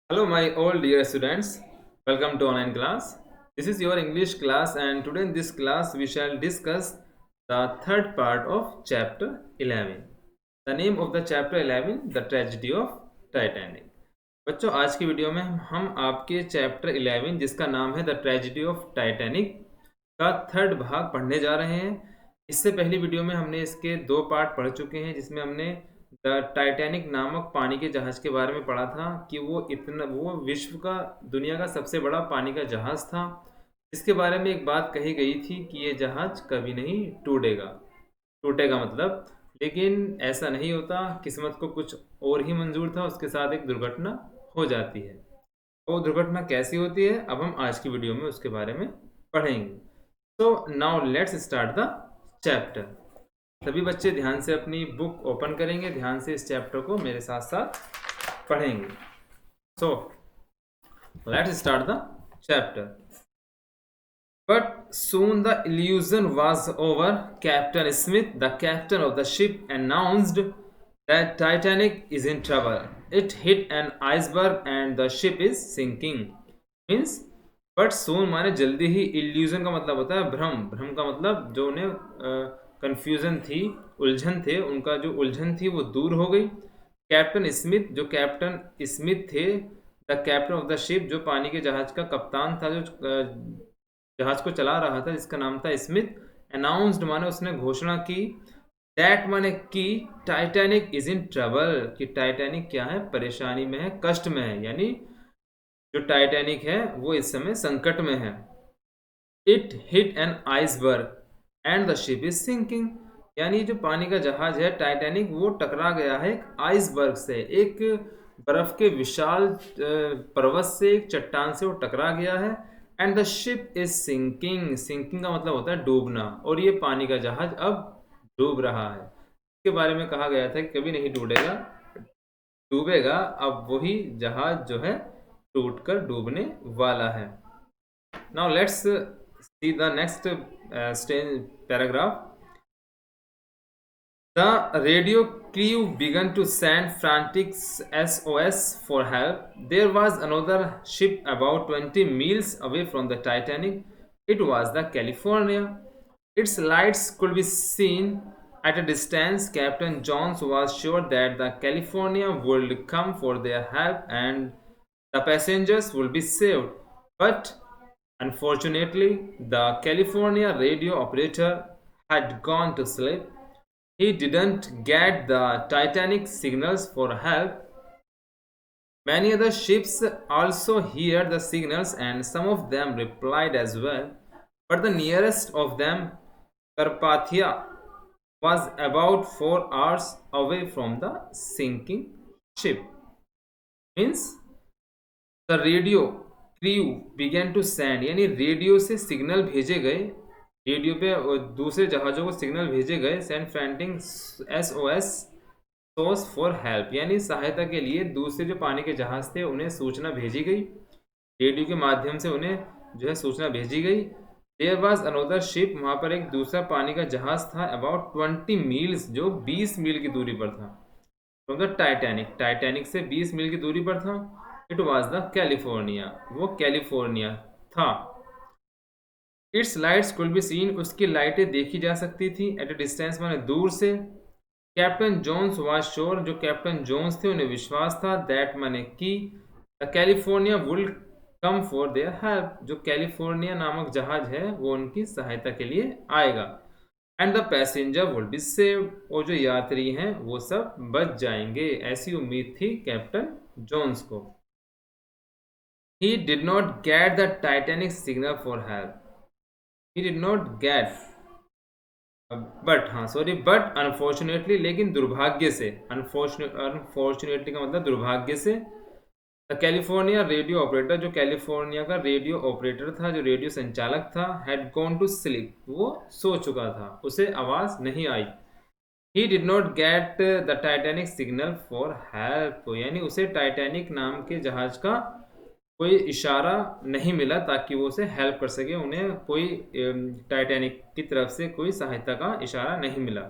Hello, my all dear students. Welcome to online class. This is your English class, and today in this class we shall discuss the third part of chapter 11. The name of the chapter 11, The Tragedy of Titanic. बच्चों, आज की video में हम आपके chapter 11 जिसका नाम है the tragedy of Titanic का थर्ड भाग पढ़ने जा रहे हैं। इससे पहली वीडियो में हमने इसके दो पार्ट पढ़ चुके हैं, जिसमें हमने द टाइटैनिक नामक पानी के जहाज के बारे में पढ़ा था कि वो विश्व का दुनिया का सबसे बड़ा पानी का जहाज था, जिसके बारे में एक बात कही गई थी कि ये जहाज कभी नहीं टूटेगा मतलब। लेकिन ऐसा नहीं होता, किस्मत को कुछ और ही मंजूर था, उसके साथ एक दुर्घटना हो जाती है। वो दुर्घटना कैसी होती है अब हम आज की वीडियो में उसके बारे में पढ़ेंगे। तो now let's start the chapter. सभी बच्चे ध्यान से अपनी बुक ओपन करेंगे, ध्यान से इस चैप्टर को मेरे साथ साथ पढ़ेंगे। So let's start the chapter. But soon the illusion was over. Captain Smith, the captain of the ship, announced that Titanic is in trouble. It hit an iceberg and the ship is sinking. Means but soon माने जल्दी ही, illusion का मतलब होता है भ्रम। भ्रम का मतलब जो उन्हें कंफ्यूजन थी, उलझन थे, उनका जो उलझन थी वो दूर हो गई। कैप्टन स्मिथ, जो कैप्टन स्मिथ थे, the captain of the ship, जो पानी के जहाज का कप्तान था, जो जहाज को चला रहा था, जिसका नाम था स्मिथ, अनाउंस्ड माने उसने घोषणा की, दैट माने कि टाइटैनिक इज इन ट्रबल, कि टाइटैनिक क्या है, परेशानी में है, कष्ट में है, यानी जो टाइटैनिक है वो इस समय संकट में है। It hit an iceberg and the ship is sinking, यानी जो पानी का जहाज है टाइटैनिक, वो टकरा गया है एक आइसबर्ग से, एक बर्फ के विशाल पर्वत से, एक चट्टान से वो टकरा गया है। And the ship is sinking, sinking का मतलब होता है डूबना, और ये पानी का जहाज अब डूब रहा है। इसके बारे में कहा गया था कि कभी नहीं डूबेगा, अब वही जहाज जो है टूटकर डूबने वाला है। Now let's see the next paragraph. The radio crew began to send frantic SOS for help. There was another ship about 20 miles away from the Titanic. It was the California. Its lights could be seen at a distance. Captain Jones was sure that the California would come for their help and the passengers would be saved. But unfortunately, the California radio operator had gone to sleep. He didn't get the Titanic signals for help. Many other ships also heard the signals and some of them replied as well. But the nearest of them, Carpathia, was about 4 hours away from the sinking ship. Means the radio crew began to send, यानी radio से signal भेजे गए, radio पे दूसरे जहाज़ों को signal भेजे गए, sent frantic SOS source for help, यानी सहायता के लिए दूसरे जो पानी के जहाज़ थे उन्हें सूचना भेजी गई, रेडियो के माध्यम से उन्हें जो है सूचना भेजी गई। देयर वाज अनदर शिप, वहाँ पर एक दूसरा पानी का जहाज़ था, अबाउट 20 मील्स, जो 20 मील की दूरी पर था, फ्रॉम द टाइटैनिक, टाइटैनिक से 20 मील की दूरी पर था। इट वाज द कैलिफोर्निया, वो कैलिफोर्निया था। It's lights could be seen, उसकी लाइटें देखी जा सकती थी, एट ए डिस्टेंस माने दूर से। कैप्टन जोन्स वाज श्योर, जो कैप्टन जोन्स थे उन्हें विश्वास था, दैट माने कि the California would come for their help, जो कैलिफोर्निया नामक जहाज है वो उनकी सहायता के लिए आएगा। And the passenger would be saved, और जो यात्री हैं वो सब बच जाएंगे, ऐसी उम्मीद थी कैप्टन जोन्स को। He did not get the Titanic signal for help. He did not get, but unfortunately, लेकिन दुर्भाग्य से, unfortunately का मतलब दुर्भाग्य से, द कैलिफोर्निया रेडियो ऑपरेटर, जो कैलिफोर्निया का रेडियो ऑपरेटर था, जो रेडियो संचालक था, हैड गॉन टू स्लीप, वो सो चुका था, उसे आवाज़ नहीं आई। He did not get the Titanic signal for help, यानी उसे टाइटैनिक नाम के जहाज का कोई इशारा नहीं मिला ताकि वो उसे हेल्प कर सके, उन्हें कोई टाइटैनिक की तरफ से कोई सहायता का इशारा नहीं मिला।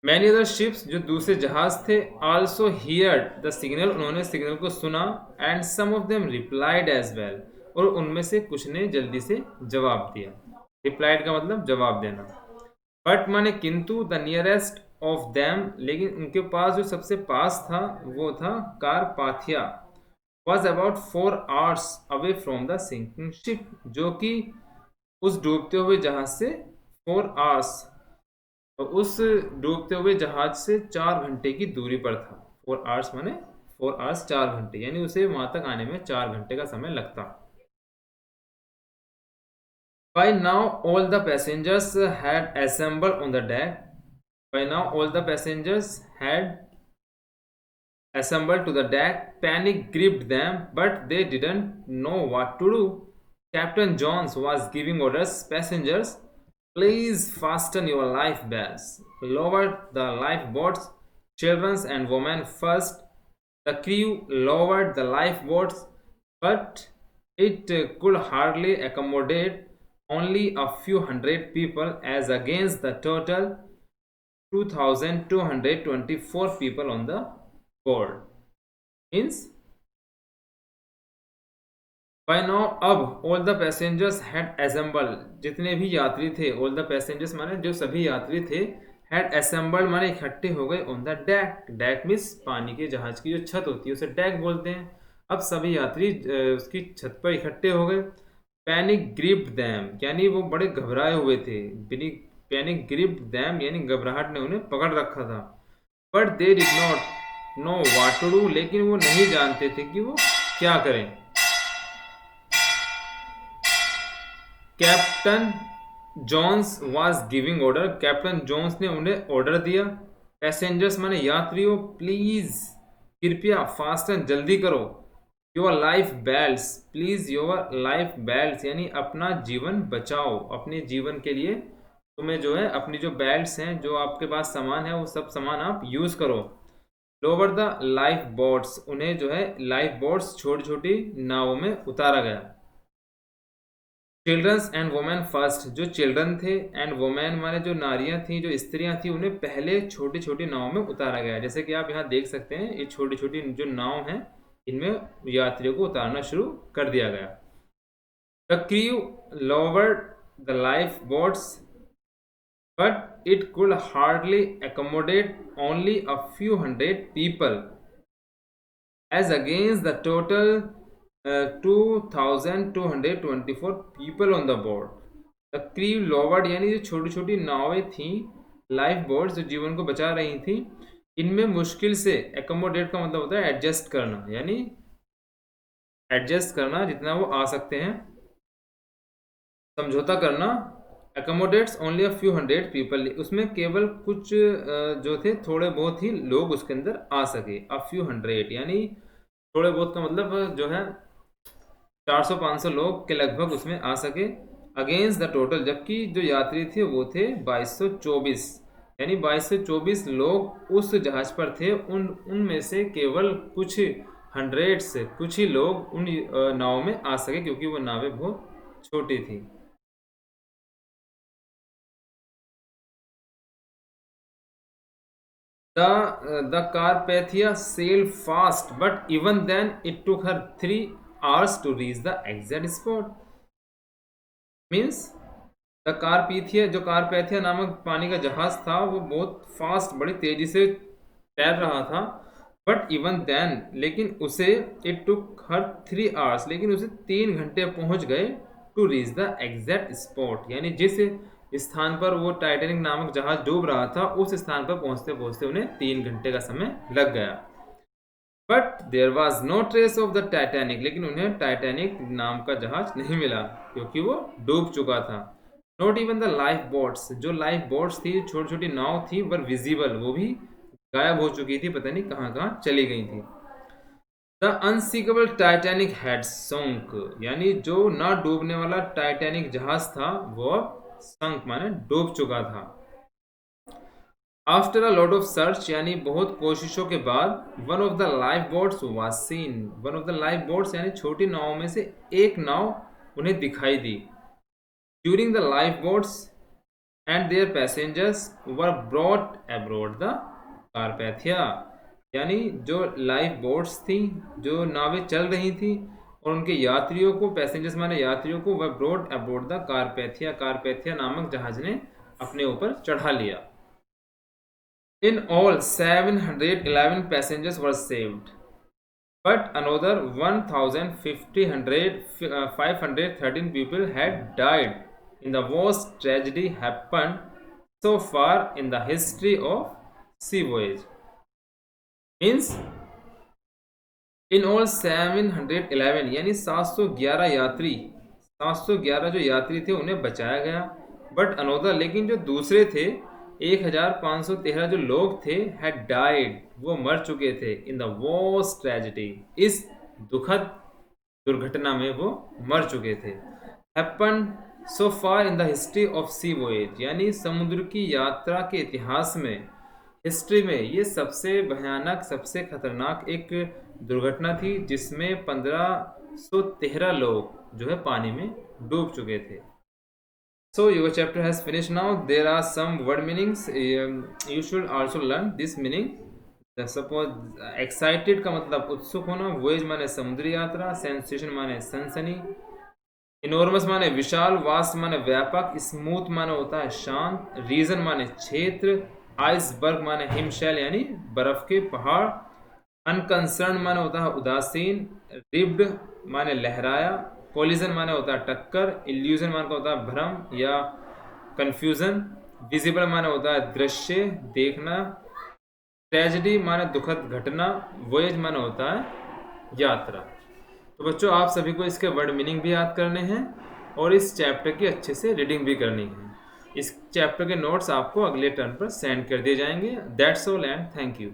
मैनी अदर शिप्स, जो दूसरे जहाज थे, आल्सो हियर्ड द सिग्नल, उन्होंने सिग्नल को सुना, and some of them replied as well, और उनमें से कुछ ने जल्दी से जवाब दिया। रिप्लाइड का मतलब जवाब देना। बट माने किंतु द नियरेस्ट ऑफ देम, लेकिन उनके पास जो सबसे पास था वो था Carpathia, was about 4 hours away from the sinking ship, जो कि उस डूबते हुए जहाज से 4 hours, तो उस डूबते हुए जहाज से 4 घंटे की दूरी पर था। 4 hours माने 4 hours 4 घंटे, यानी उसे वहां तक आने में 4 घंटे का समय लगता। By now all the passengers had assembled on the deck. By now all the passengers had assembled to the deck. Panic gripped them, but they didn't know what to do. Captain Jones was giving orders. Passengers, please fasten your life belts. Lower the lifeboats. Children and women first. The crew lowered the lifeboats, but it could hardly accommodate only a few hundred people as against the total 2,224 people on the board. Means by now अब all the passengers had assembled, जितने भी यात्री थे, all the passengers माने जो सभी यात्री थे, had assembled माने इकट्ठे हो गए on the deck. deck means पानी के जहाज की जो छत होती है उसे deck बोलते हैं। अब सभी यात्री उसकी छत पर इकट्ठे हो गए। पैनिक ग्रिप्ड दैम, यानी वो बड़े घबराए हुए थे। पैनिक ग्रिप्ड दैम यानी घबराहट ने उन्हें पकड़ रखा था। But they did not know what to do, लेकिन वो नहीं जानते थे कि वो क्या करें। Captain Johns was giving order, captain Johns ने उन्हें ऑर्डर दिया। पैसेंजर्स माने यात्रियों, प्लीज कृपया, फास्टन जल्दी करो, your life belts, please your life belts, यानी अपना जीवन बचाओ, अपने जीवन के लिए तुम्हें जो है अपनी जो बेल्ट्स हैं, जो आपके पास सामान है वो सब सामान आप यूज करो। लोवर द लाइफ बोट्स, उन्हें जो है लाइफ बोट्स छोटी छोटी नावों में उतारा गया। चिल्ड्रंस एंड वुमेन फर्स्ट, जो चिल्ड्रन थे, एंड वुमेन माने जो नारियां थी, जो स्त्रियां थी, उन्हें पहले छोटी छोटी नाव में उतारा गया। जैसे कि आप यहाँ देख सकते हैं, ये छोटी छोटी जो नाव हैं इनमें यात्रियों को उतारना शुरू कर दिया गया। The crew lowered the life boats, but it could hardly accommodate only a few hundred people as against the total 2,224 people on the board. The crew lowered, यानी जो छोटी छोटी नावें थी, लाइफ बोट्स जो जीवन को बचा रही थी, इनमें मुश्किल से, एकोमोडेट का मतलब होता है एडजस्ट करना, यानी एडजस्ट करना जितना वो आ सकते हैं, समझौता करना। Accommodates only a few hundred people, उसमें केवल कुछ जो थे थोड़े बहुत ही लोग उसके अंदर आ सके। अ फ्यू हंड्रेड यानी थोड़े बहुत का मतलब जो है 400-500 लोग के लगभग उसमें आ सके। अगेंस्ट द टोटल, जबकि जो यात्री थे वो थे 2224, यानी 2224 लोग उस जहाज पर थे। उनमें से केवल कुछ हंड्रेड्स, कुछ ही लोग उन नाव में आ सके, क्योंकि वो नावें बहुत छोटी थी। The Carpathia sailed fast, but even then it took her 3 hours to reach the exact spot. Means the Carpathia, जो कारपैथिया नामक पानी का जहाज था, वो बहुत फास्ट, बड़ी तेजी से तैर रहा था। बट इवन देन, लेकिन उसे इट टुक हर 3 hours, लेकिन उसे 3 घंटे पहुंच गए to reach the exact spot, यानी जिस स्थान पर वो टाइटैनिक नामक जहाज डूब रहा था, उस स्थान पर पहुंचते पहुंचते उन्हें 3 घंटे का समय लग गया। But there was no trace of the Titanic, लेकिन उन्हें टाइटैनिक नाम का जहाज नहीं मिला, क्योंकि वो डूब चुका था। Not even the life boats, जो लाइफ बोट्स थी, छोटी छोटी नाव थी, वर विजिबल, वो भी गायब हो चुकी थी, पता नहीं कहाँ कहाँ चली गई थी। द अनसिंकेबल टाइटैनिक हैड संक, यानी जो ना डूबने वाला टाइटैनिक जहाज था वो अब संक माने डूब चुका था। After a lot of search, यानी बहुत कोशिशों के बाद, one of the lifeboats was seen, one of the lifeboats यानी छोटी नावों में से एक नाव उन्हें दिखाई दी। During the lifeboats and their passengers were brought aboard the Carpathia, यानी जो लाइफ बोट्स थी, जो नावें चल रही थी, और उनके यात्रियों को, पैसेंजर्स माने यात्रियों को, वह ब्रॉट अबोर्ड द कारपैथिया, कारपैथिया नामक जहाज ने अपने ऊपर चढ़ा लिया। In all 711 passengers were saved, but another 1,513 people had died in the worst tragedy happened so far in the history of sea voyage. Means in all 711 यानी 711 यात्री, 711 जो यात्री थे उन्हें बचाया गया। बट अनोदर, लेकिन जो दूसरे थे 1513 जो लोग थे, हैड डाइड, वो मर चुके थे, इन द वर्स्ट ट्रेजेडी, इस दुखद दुर्घटना में वो मर चुके थे। Happen so far in the history of sea voyage, यानी समुद्र की यात्रा के इतिहास में, हिस्ट्री में ये सबसे भयानक, सबसे खतरनाक एक दुर्घटना थी, जिसमें 1513 लोग जो है पानी में डूब चुके थे। So your chapter has finished now. There are some word meanings. You should also learn this meaning. Suppose excited का मतलब उत्सुक होना, voyage माने समुद्री यात्रा, sensation माने सनसनी, इनोर्मस माने विशाल, वास्ट माने व्यापक, स्मूथ माने होता है शांत, रीजन माने क्षेत्र, आइसबर्ग माने हिमशैल यानी बर्फ के पहाड़, अनकंसर्न माने होता है उदासीन, रिब्ड माने लहराया, कोलिजन माने होता है टक्कर, इल्यूजन माने होता है भ्रम या कंफ्यूजन, विजिबल माने होता है दृश्य, देखना, ट्रेजेडी माने दुखद घटना, वोएज माने होता है यात्रा। तो बच्चों, आप सभी को इसके वर्ड मीनिंग भी याद करने हैं और इस चैप्टर की अच्छे से रीडिंग भी करनी है। इस चैप्टर के नोट्स आपको अगले टर्न पर सेंड कर दिए जाएंगे। That's all and thank you.